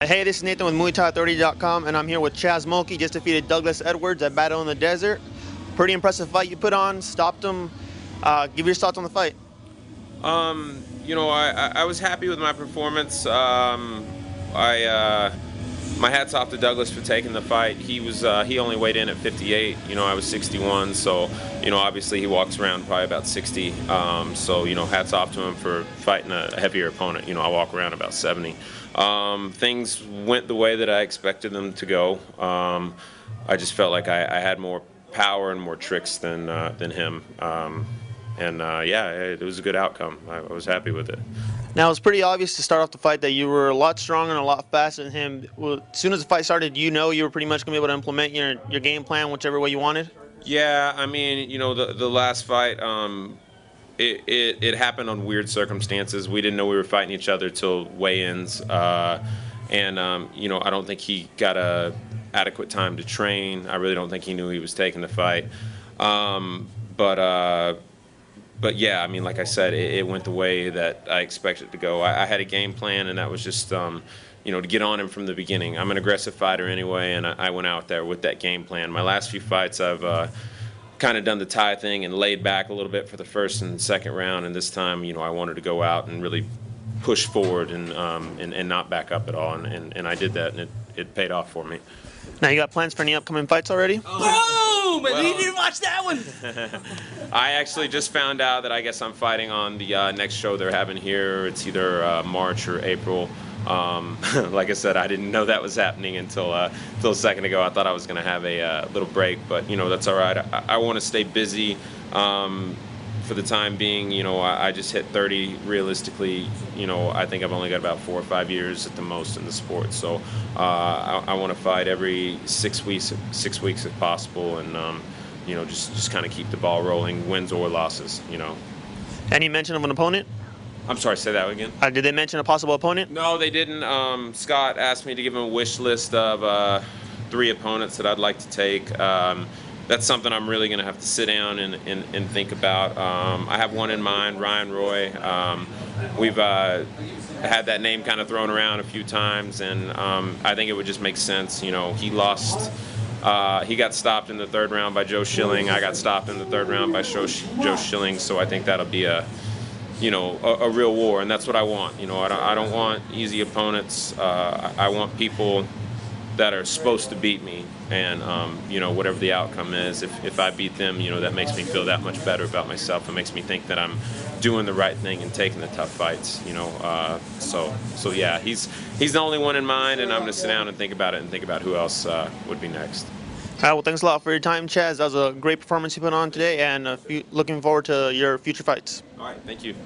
Hey, this is Nathan with MuayThai30.com, and I'm here with Chaz Mulkey. Just defeated Douglas Edwards at Battle in the Desert. Pretty impressive fight you put on. Stopped him. Give your thoughts on the fight. I was happy with my performance. My hat's off to Douglas for taking the fight. He only weighed in at 58. I was 61, so obviously he walks around probably about 60. So hats off to him for fighting a heavier opponent. I walk around about 70. Things went the way that I expected them to go. I just felt like I had more power and more tricks than him. Yeah, it was a good outcome. I was happy with it. Now, it was pretty obvious to start off the fight that you were a lot stronger and a lot faster than him. Well, as soon as the fight started, you were pretty much going to be able to implement your game plan whichever way you wanted? Yeah, I mean, the last fight, it happened on weird circumstances. We didn't know we were fighting each other till weigh-ins, I don't think he got a adequate time to train. I really don't think he knew he was taking the fight. But yeah, I mean, like I said, it went the way that I expected it to go. I had a game plan, and that was just, to get on him from the beginning. I'm an aggressive fighter anyway, and I went out there with that game plan. My last few fights, I've kind of done the Thai thing and laid back a little bit for the first and second round, and this time, I wanted to go out and really push forward and not back up at all, and I did that, and it paid off for me. Now, you got plans for any upcoming fights already? Boom! Well, you didn't watch that one. I actually just found out that I guess I'm fighting on the next show they're having here. It's either March or April. Like I said, I didn't know that was happening until a second ago. I thought I was going to have a little break, but that's all right. I want to stay busy. For the time being, I just hit 30 realistically. I think I've only got about 4 or 5 years at the most in the sport. So I want to fight every 6 weeks if possible, and just kind of keep the ball rolling, wins or losses. Any mention of an opponent? I'm sorry, say that again. Did they mention a possible opponent? No, they didn't. Scott asked me to give him a wish list of 3 opponents that I'd like to take. That's something I'm really going to have to sit down and think about. I have one in mind, Ryan Roy. We've had that name kind of thrown around a few times, and I think it would just make sense. He lost. He got stopped in the 3rd round by Joe Schilling. I got stopped in the 3rd round by Joe Schilling. So I think that'll be a real war, and that's what I want. I don't want easy opponents. I want people that are supposed to beat me, and whatever the outcome is, if I beat them, that makes me feel that much better about myself. It makes me think that I'm doing the right thing and taking the tough fights. So yeah, he's the only one in mind, and I'm going to sit down and think about it and think about who else would be next. All right, well, thanks a lot for your time, Chaz. That was a great performance you put on today, and looking forward to your future fights. All right, thank you.